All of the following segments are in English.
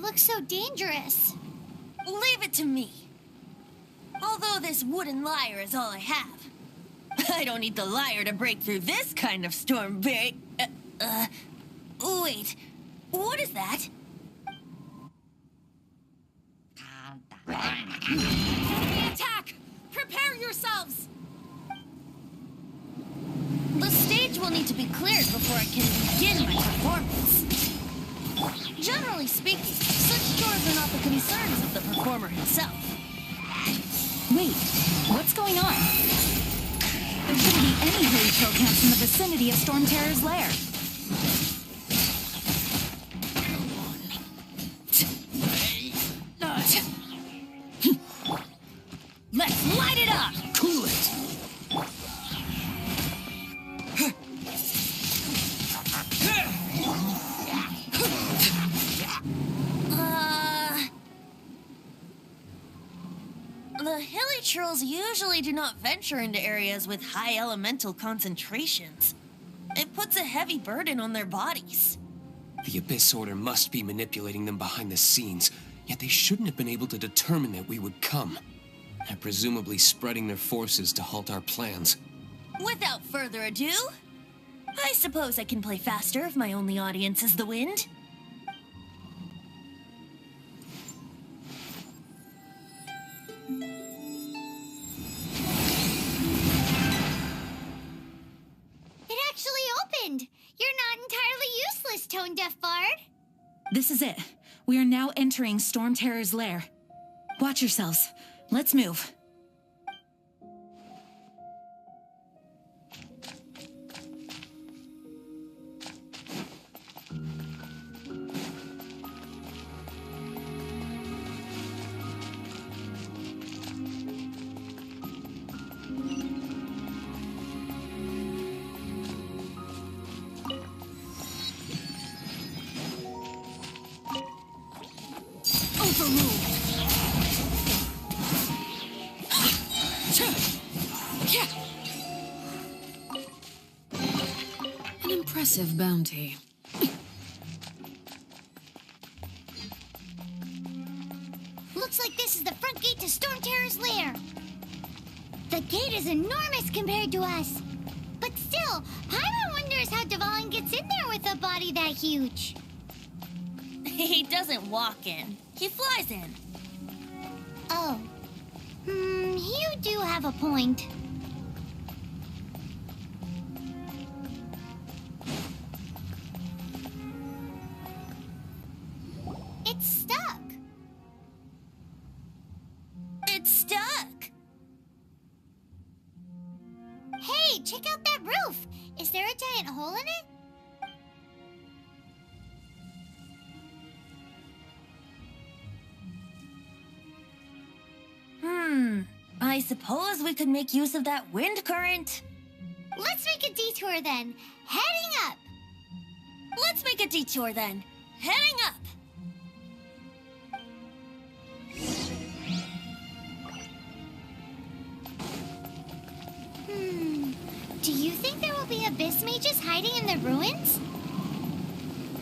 looks so dangerous. Leave it to me. Although this wooden lyre is all I have. I don't need the lyre to break through this kind of storm. Wait, what is that? Enemy attack! Prepare yourselves! The stage will need to be cleared before I can begin my performance. Generally speaking, such chores are not the concerns of the performer himself. Wait, what's going on? There shouldn't be any holy chill camps in the vicinity of Stormterror's lair. Let's light it up! Cool it! The hilly trolls usually do not venture into areas with high elemental concentrations. It puts a heavy burden on their bodies. The Abyss Order must be manipulating them behind the scenes, yet they shouldn't have been able to determine that we would come. They're presumably spreading their forces to halt our plans. Without further ado, I suppose I can play faster if my only audience is the wind. It actually opened! You're not entirely useless, Tone Deaf Bard. This is it. We are now entering Stormterror's lair. Watch yourselves. Let's move. An impressive bounty. Looks like this is the front gate to Stormterror's lair. The gate is enormous compared to us. But still, Paimon wonders how Dvalin gets in there with a body that huge. He doesn't walk in. He flies in. Oh. You do have a point. It's stuck. It's stuck. Hey, check out that roof. Is there a giant hole in it? I suppose we could make use of that wind current. Let's make a detour then. Heading up. Let's make a detour then. Heading up. Do you think there will be abyss mages hiding in the ruins?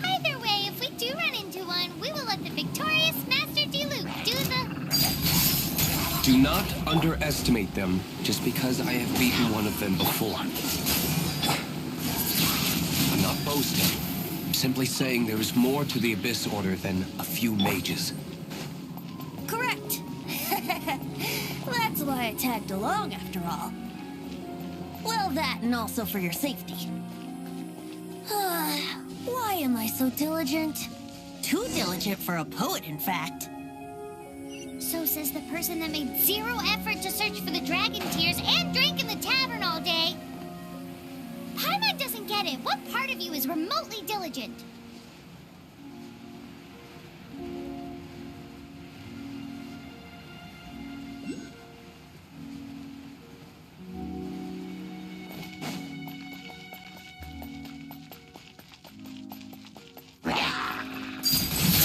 Either way, if we do run into one, we will let the victorious Master Diluc do the... Do not underestimate them, just because I have beaten one of them before. I'm not boasting. I'm simply saying there is more to the Abyss Order than a few mages. Correct. That's why I tagged along after all. Well, that and also for your safety. Why am I so diligent? Too diligent for a poet, in fact. So says the person that made zero effort to search for the dragon tears and drank in the tavern all day. Paimon doesn't get it. What part of you is remotely diligent?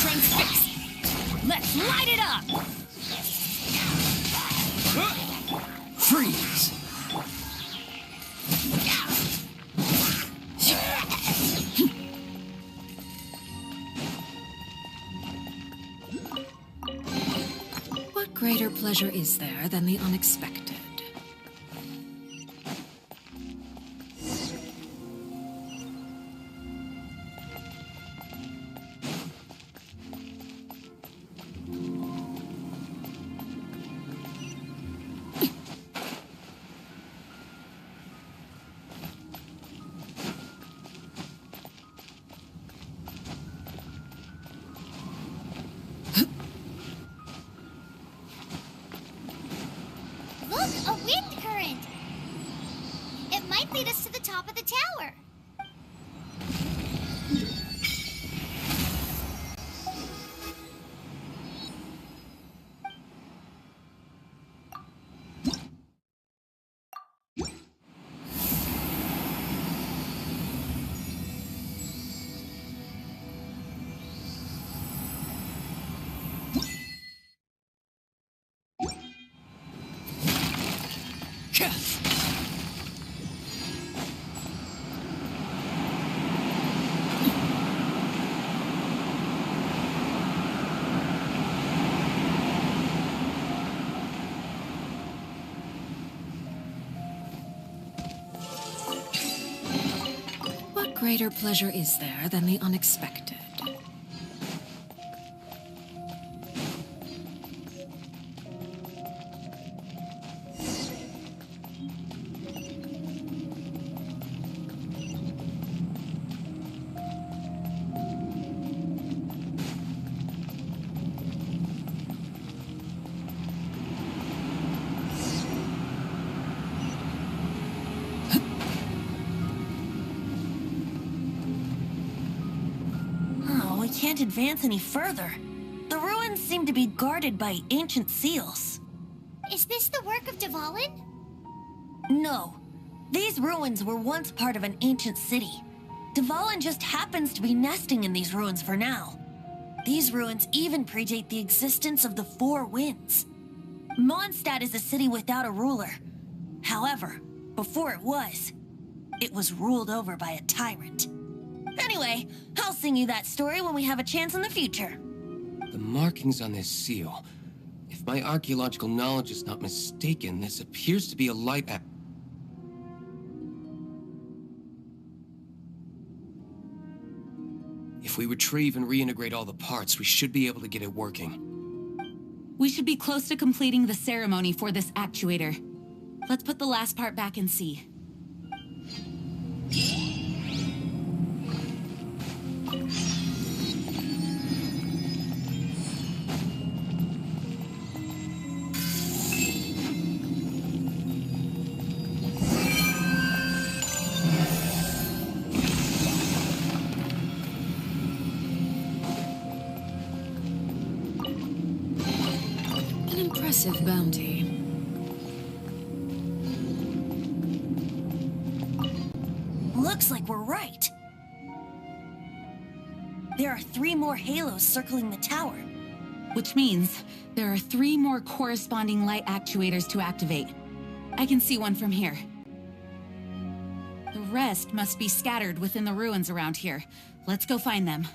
Transfix! Let's light it up! Freeze! What greater pleasure is there than the unexpected? Look, a wind current! It might lead us to the top of the tower. What greater pleasure is there than the unexpected? Oh, we can't advance any further. The ruins seem to be guarded by ancient seals. Is this the work of Dvalin? No. These ruins were once part of an ancient city. Dvalin just happens to be nesting in these ruins for now. These ruins even predate the existence of the Four Winds. Mondstadt is a city without a ruler. However, before it was ruled over by a tyrant. Anyway, I'll sing you that story when we have a chance in the future. The markings on this seal. If my archaeological knowledge is not mistaken, this appears to be a light act. If we retrieve and reintegrate all the parts, we should be able to get it working. We should be close to completing the ceremony for this actuator. Let's put the last part back and see. Impressive bounty. Looks like we're right. There are 3 more halos circling the tower. Which means there are 3 more corresponding light actuators to activate. I can see one from here. The rest must be scattered within the ruins around here. Let's go find them.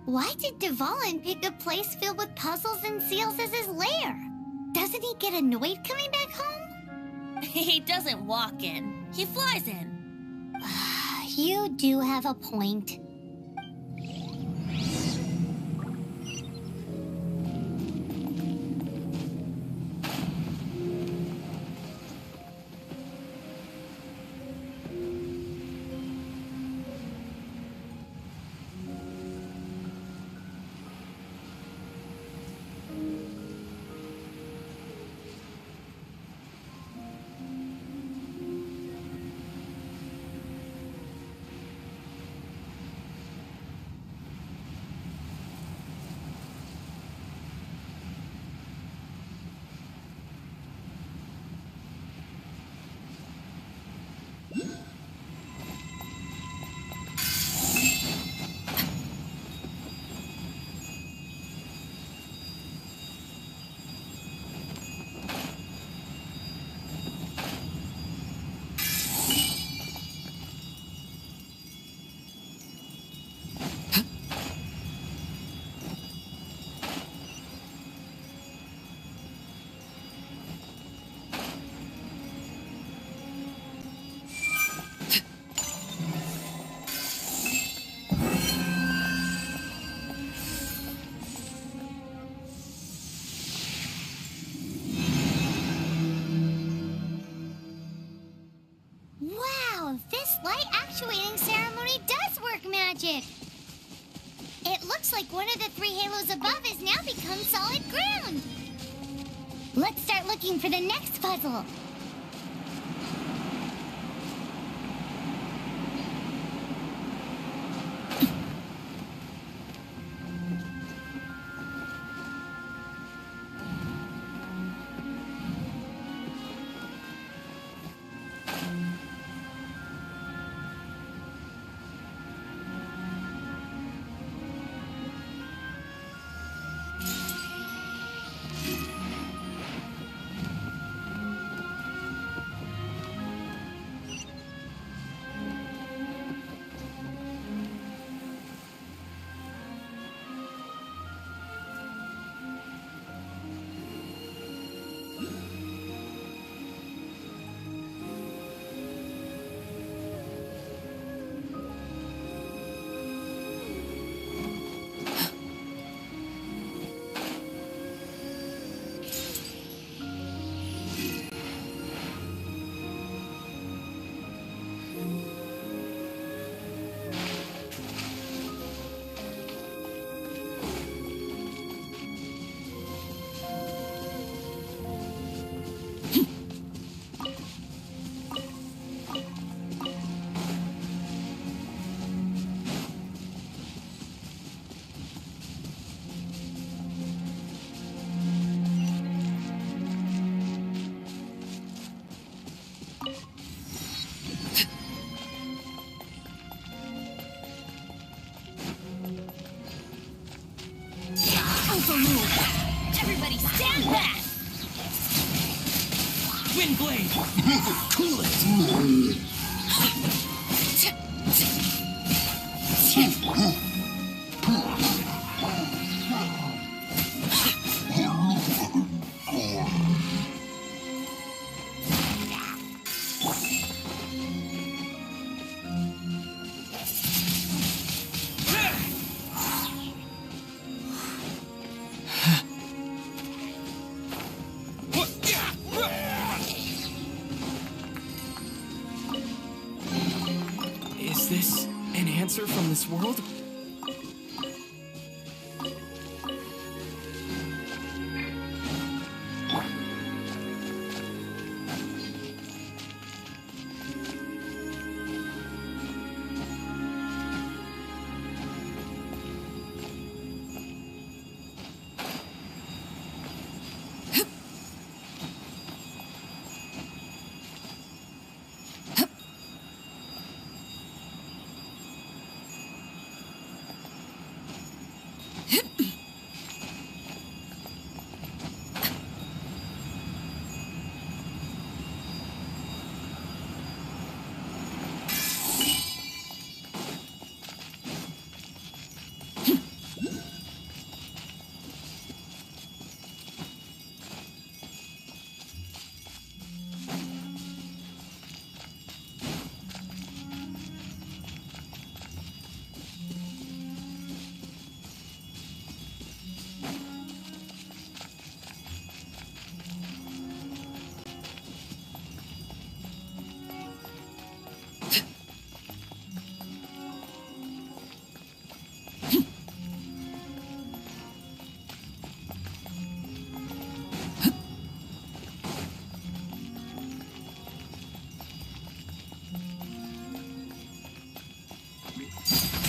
Why did Dvalin pick a place filled with puzzles and seals as his lair? Doesn't he get annoyed coming back home? He doesn't walk in. He flies in. You do have a point. like one of the three halos above has now become solid ground. Let's start looking for the next puzzle. Everybody stand back! Wind blade! Cool it! Is this an answer from this world?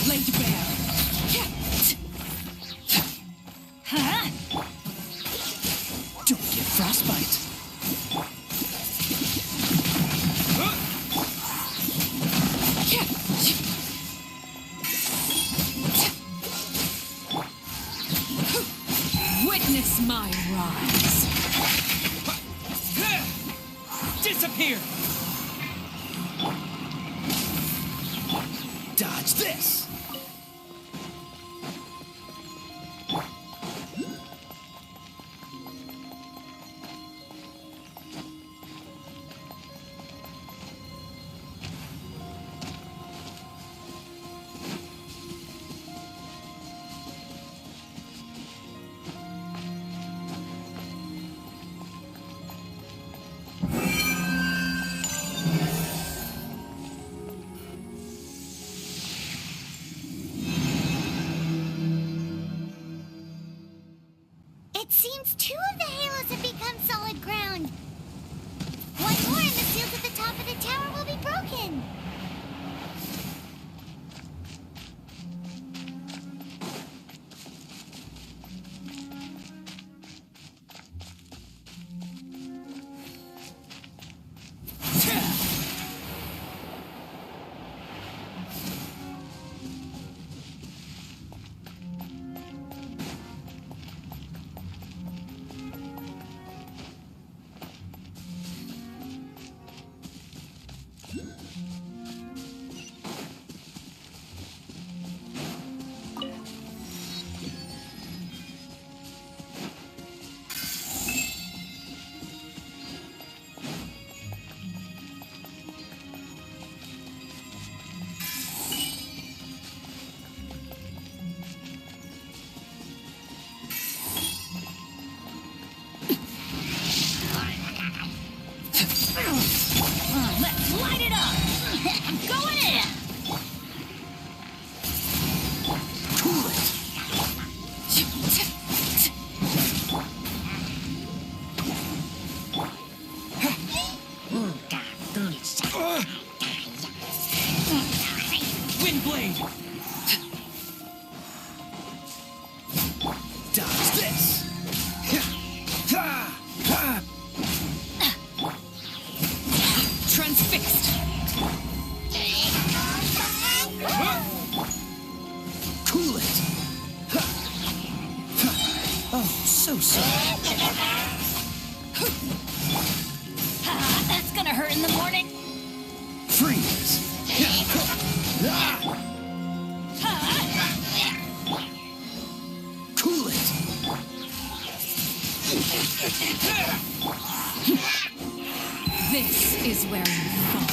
Laid bare. Huh? Don't get frostbite. Witness my rise. Disappear. Dodge this! It seems 2 of the halos have become solid ground. One more and the seals at the top of the tower will be broken. Let's light it up! I'm going in! Cool it! Windblade! Dodge this! Transfixed! Cool it! Oh, so sorry. That's gonna hurt in the morning. Freeze! Cool it! This is where you fall.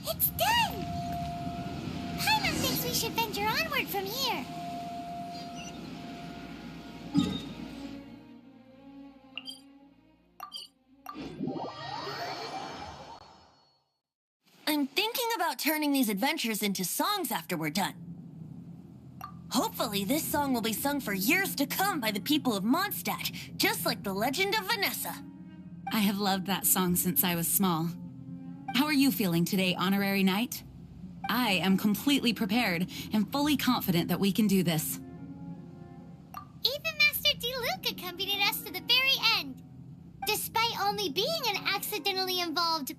It's done! Paimon thinks we should venture onward from here. I'm thinking about turning these adventures into songs after we're done. Hopefully, this song will be sung for years to come by the people of Mondstadt, just like the legend of Vanessa. I have loved that song since I was small. How are you feeling today, Honorary Knight? I am completely prepared and fully confident that we can do this. Even Master Diluc accompanied us to the very end, despite only being an accidentally involved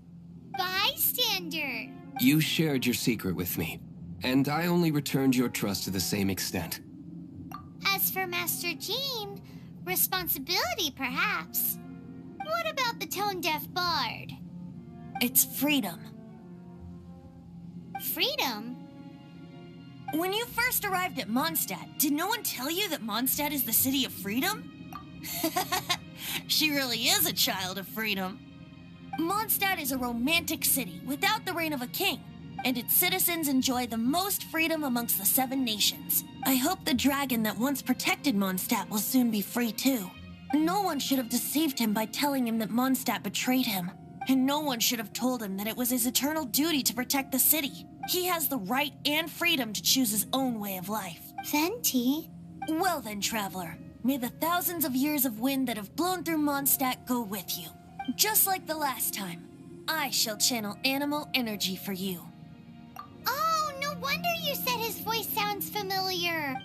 bystander. You shared your secret with me, and I only returned your trust to the same extent. As for Master Jean, responsibility perhaps. What about the tone-deaf bard? It's freedom. Freedom? When you first arrived at Mondstadt, did no one tell you that Mondstadt is the city of freedom? She really is a child of freedom. Mondstadt is a romantic city without the reign of a king, and its citizens enjoy the most freedom amongst the 7 nations. I hope the dragon that once protected Mondstadt will soon be free too. No one should have deceived him by telling him that Mondstadt betrayed him. And no one should have told him that it was his eternal duty to protect the city. He has the right and freedom to choose his own way of life. Venti? Well then, traveler, may the thousands of years of wind that have blown through Mondstadt go with you. Just like the last time, I shall channel animal energy for you. Oh, no wonder you said his voice sounds familiar.